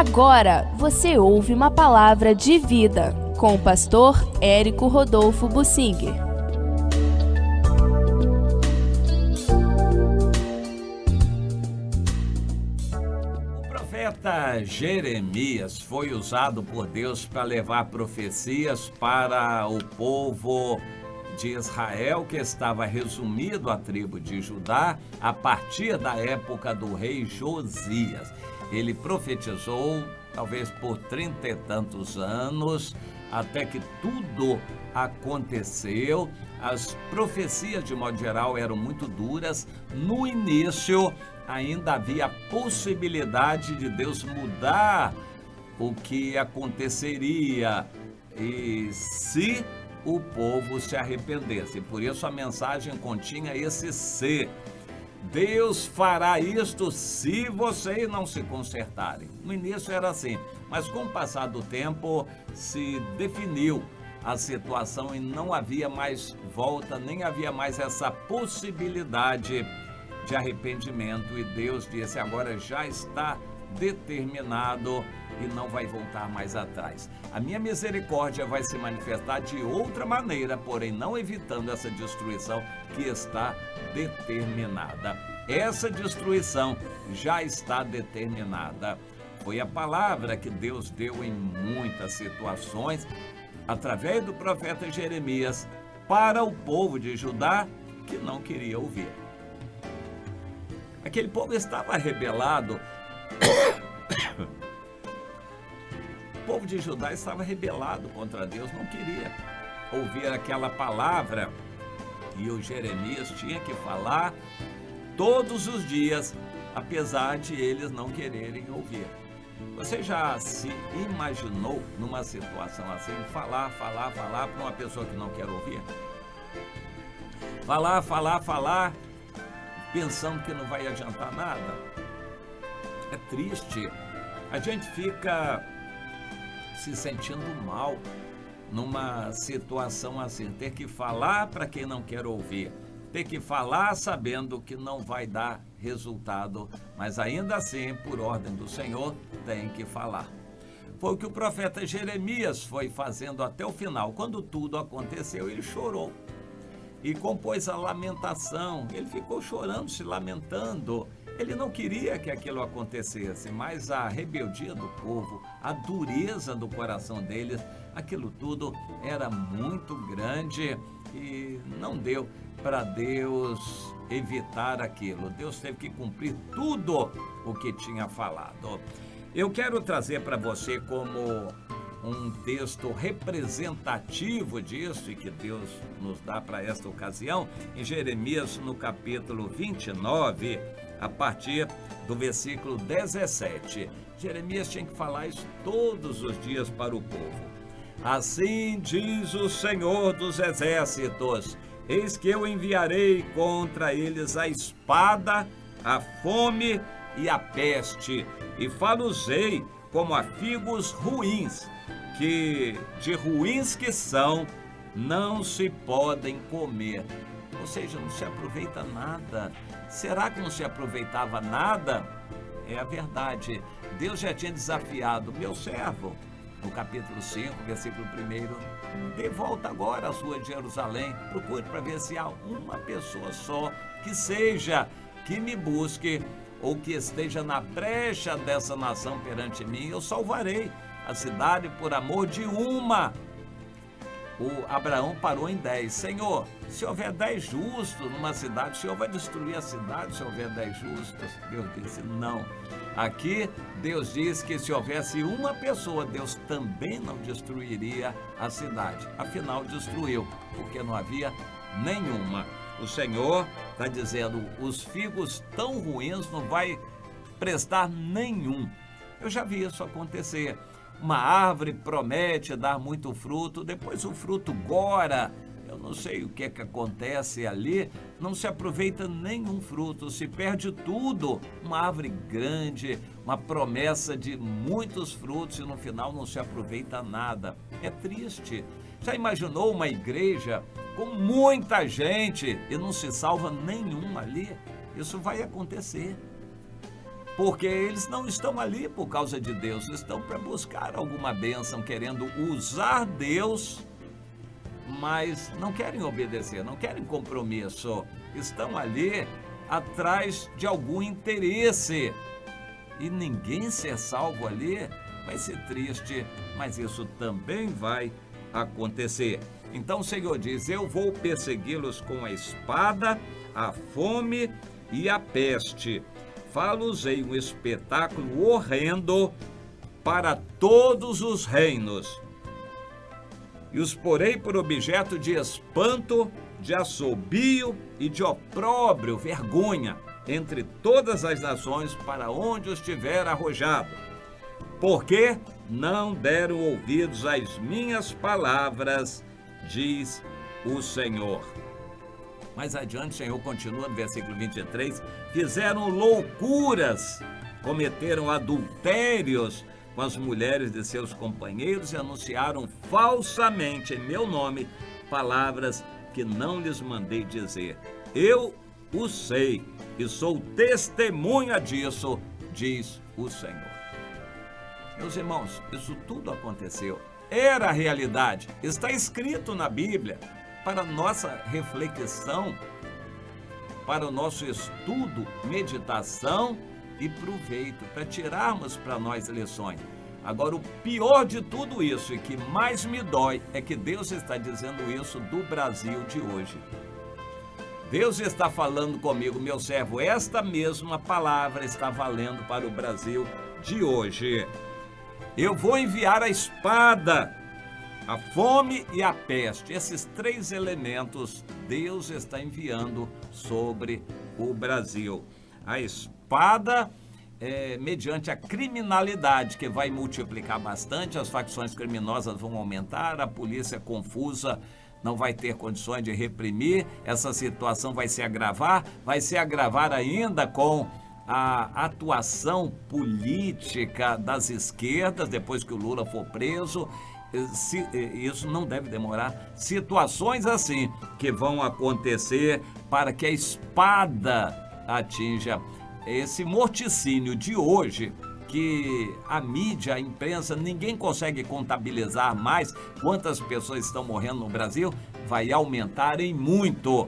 Agora você ouve uma palavra de vida com o pastor Érico Rodolfo Bussinger. O profeta Jeremias foi usado por Deus para levar profecias para o povo de Israel, que estava resumido à tribo de Judá, a partir da época do rei Josias. Ele profetizou, talvez por 30 e tantos anos, até que tudo aconteceu. As profecias, de modo geral, eram muito duras. No início, ainda havia a possibilidade de Deus mudar o que aconteceria e se o povo se arrependesse. Por isso a mensagem continha esse se. Deus fará isto se vocês não se consertarem. No início era assim, mas com o passar do tempo se definiu a situação e não havia mais volta, nem havia mais essa possibilidade de arrependimento. E Deus disse: agora já está determinado e não vai voltar mais atrás. A minha misericórdia vai se manifestar de outra maneira, porém não evitando essa destruição que está determinada. Essa destruição já está determinada. Foi a palavra que Deus deu em muitas situações, através do profeta Jeremias, para o povo de Judá que não queria ouvir. Aquele povo estava rebelado. O povo de Judá estava rebelado contra Deus, não queria ouvir aquela palavra. E o Jeremias tinha que falar todos os dias, apesar de eles não quererem ouvir. Você já se imaginou numa situação assim, falar para uma pessoa que não quer ouvir? Falar, pensando que não vai adiantar nada? É triste. A gente fica se sentindo mal numa situação assim, ter que falar para quem não quer ouvir, ter que falar sabendo que não vai dar resultado, mas ainda assim, por ordem do Senhor, tem que falar. Foi o que o profeta Jeremias foi fazendo até o final. Quando tudo aconteceu, ele chorou e compôs a lamentação. Ele ficou chorando, se lamentando. Ele não queria que aquilo acontecesse, mas a rebeldia do povo, a dureza do coração deles, aquilo tudo era muito grande e não deu para Deus evitar aquilo. Deus teve que cumprir tudo o que tinha falado. Eu quero trazer para você como um texto representativo disso e que Deus nos dá para esta ocasião, em Jeremias, no capítulo 29, a partir do versículo 17. Jeremias tinha que falar isso todos os dias para o povo. Assim diz o Senhor dos Exércitos: eis que eu enviarei contra eles a espada, a fome e a peste, e far-los-ei como a figos ruins, que de ruins que são, não se podem comer. Ou seja, não se aproveita nada. Será que não se aproveitava nada? É a verdade. Deus já tinha desafiado meu servo, no capítulo 5, versículo 1, dê volta agora à sua Jerusalém, procure para ver se há uma pessoa só que me busque, ou que esteja na brecha dessa nação perante mim. Eu salvarei a cidade por amor de uma. O Abraão parou em 10. Senhor, se houver 10 justos numa cidade, o Senhor vai destruir a cidade se houver 10 justos? Deus disse não. Aqui Deus diz que se houvesse uma pessoa, Deus também não destruiria a cidade. Afinal, destruiu, porque não havia nenhuma. O Senhor está dizendo: os figos tão ruins não vai prestar nenhum. Eu já vi isso acontecer. Uma árvore promete dar muito fruto, depois o fruto gora. Eu não sei o que é que acontece ali, não se aproveita nenhum fruto, se perde tudo. Uma árvore grande, uma promessa de muitos frutos e no final não se aproveita nada. É triste. Já imaginou uma igreja com muita gente e não se salva nenhum ali? Isso vai acontecer. porque eles não estão ali por causa de Deus, estão para buscar alguma bênção, querendo usar Deus, mas não querem obedecer, não querem compromisso, estão ali atrás de algum interesse. E ninguém ser salvo ali vai ser triste, mas isso também vai acontecer. Então o Senhor diz: eu vou persegui-los com a espada, a fome e a peste. Falo-ei um espetáculo horrendo para todos os reinos. E os porei por objeto de espanto, de assobio e de opróbrio, vergonha, entre todas as nações para onde os tiver arrojado. Porque não deram ouvidos às minhas palavras, diz o Senhor. Mais adiante, o Senhor continua no versículo 23, fizeram loucuras, cometeram adultérios com as mulheres de seus companheiros e anunciaram falsamente em meu nome palavras que não lhes mandei dizer. Eu o sei e sou testemunha disso, diz o Senhor. Meus irmãos, isso tudo aconteceu. Era a realidade, está escrito na Bíblia, para nossa reflexão, para o nosso estudo, meditação e proveito, para tirarmos para nós lições. Agora, o pior de tudo isso e que mais me dói é que Deus está dizendo isso do Brasil de hoje. Deus está falando comigo, meu servo, esta mesma palavra está valendo para o Brasil de hoje. Eu vou enviar a espada, a fome e a peste. Esses três elementos Deus está enviando sobre o Brasil. A espada mediante a criminalidade, que vai multiplicar bastante, as facções criminosas vão aumentar, a polícia confusa não vai ter condições de reprimir, essa situação vai se agravar ainda com a atuação política das esquerdas, depois que o Lula for preso. Isso não deve demorar. Situações assim que vão acontecer para que a espada atinja esse morticínio de hoje, que a mídia, a imprensa, ninguém consegue contabilizar mais quantas pessoas estão morrendo no Brasil, vai aumentar em muito.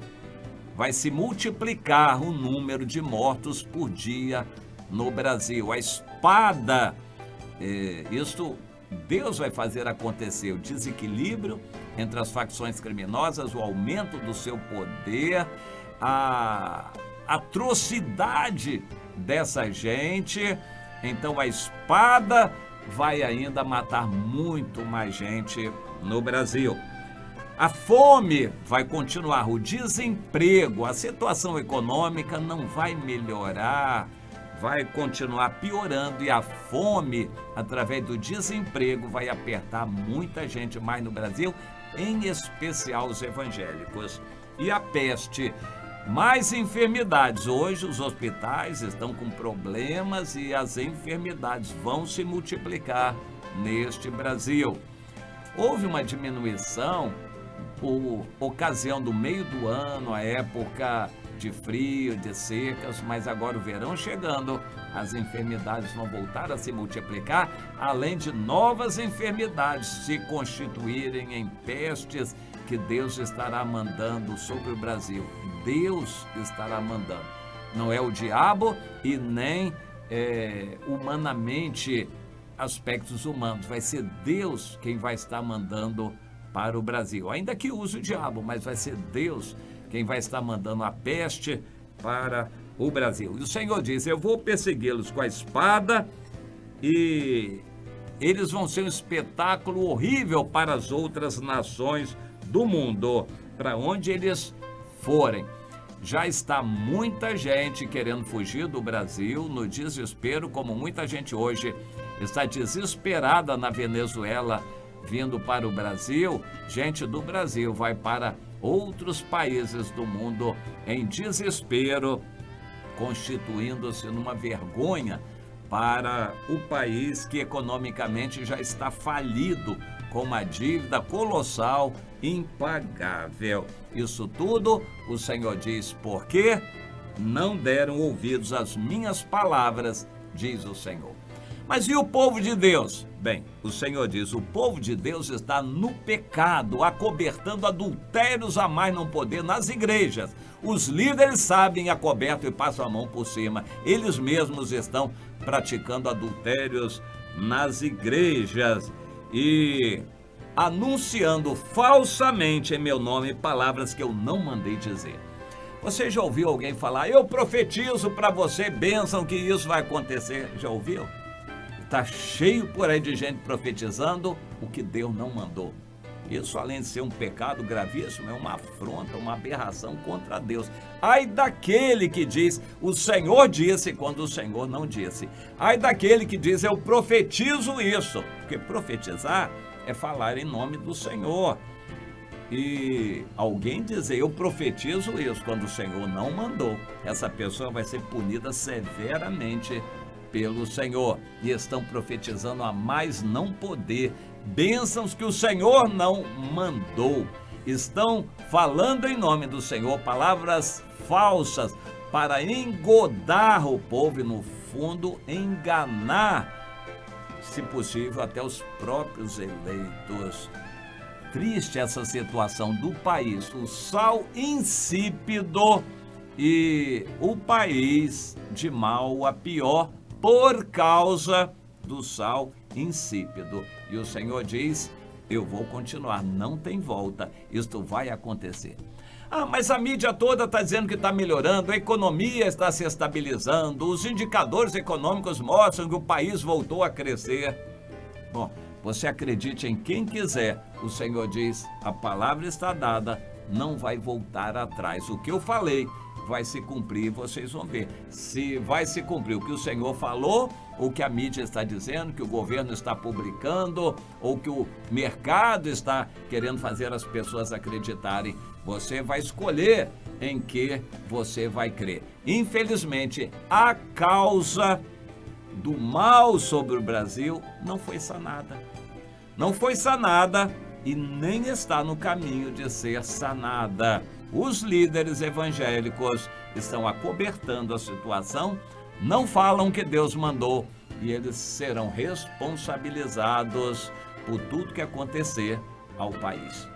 Vai se multiplicar o número de mortos por dia no Brasil. A espada, isso Deus vai fazer acontecer, o desequilíbrio entre as facções criminosas, o aumento do seu poder, a atrocidade dessa gente. Então a espada vai ainda matar muito mais gente no Brasil. A fome vai continuar, o desemprego, a situação econômica não vai melhorar, vai continuar piorando, e a fome, através do desemprego, vai apertar muita gente mais no Brasil, em especial os evangélicos. E a peste, mais enfermidades. Hoje os hospitais estão com problemas e as enfermidades vão se multiplicar neste Brasil. Houve uma diminuição por ocasião do meio do ano, a época de frio, de secas, mas agora o verão chegando, as enfermidades vão voltar a se multiplicar, além de novas enfermidades se constituírem em pestes que Deus estará mandando sobre o Brasil. Deus estará mandando. Não é o diabo e nem humanamente aspectos humanos. Vai ser Deus quem vai estar mandando para o Brasil. Ainda que use o diabo, mas vai ser Deus quem vai estar mandando a peste para o Brasil. E o Senhor diz: eu vou persegui-los com a espada e eles vão ser um espetáculo horrível para as outras nações do mundo, para onde eles forem. Já está muita gente querendo fugir do Brasil no desespero, como muita gente hoje está desesperada na Venezuela, vindo para o Brasil. Gente do Brasil vai para outros países do mundo em desespero, constituindo-se numa vergonha para o país que economicamente já está falido, com uma dívida colossal, impagável. Isso tudo, o Senhor diz, porque não deram ouvidos às minhas palavras, diz o Senhor. Mas e o povo de Deus? Bem, o Senhor diz, o povo de Deus está no pecado, acobertando adultérios a mais não poder nas igrejas. Os líderes sabem acoberto e passam a mão por cima. Eles mesmos estão praticando adultérios nas igrejas e anunciando falsamente em meu nome palavras que eu não mandei dizer. Você já ouviu alguém falar, eu profetizo para você, bênção, que isso vai acontecer? Já ouviu? Está cheio por aí de gente profetizando o que Deus não mandou. Isso, além de ser um pecado gravíssimo, é uma afronta, uma aberração contra Deus. Ai daquele que diz, o Senhor disse, quando o Senhor não disse. Ai daquele que diz, eu profetizo isso. Porque profetizar é falar em nome do Senhor. E alguém dizer, eu profetizo isso, quando o Senhor não mandou, essa pessoa vai ser punida severamente pelo Senhor. E estão profetizando a mais não poder, bênçãos que o Senhor não mandou. Estão falando em nome do Senhor palavras falsas para engodar o povo e, no fundo, enganar, se possível, até os próprios eleitos. Triste essa situação do país, o sal insípido e o país de mal a pior por causa do sal insípido. E o Senhor diz, eu vou continuar, não tem volta, isto vai acontecer. Ah, mas a mídia toda está dizendo que está melhorando, a economia está se estabilizando, os indicadores econômicos mostram que o país voltou a crescer. Bom, você acredite em quem quiser, o Senhor diz, a palavra está dada, não vai voltar atrás. O que eu falei vai se cumprir, vocês vão ver se vai se cumprir o que o Senhor falou, ou que a mídia está dizendo, que o governo está publicando, ou que o mercado está querendo fazer as pessoas acreditarem. Você vai escolher em que você vai crer. Infelizmente, a causa do mal sobre o Brasil não foi sanada. Não foi sanada e nem está no caminho de ser sanada. Os líderes evangélicos estão acobertando a situação, não falam que Deus mandou e eles serão responsabilizados por tudo que acontecer ao país.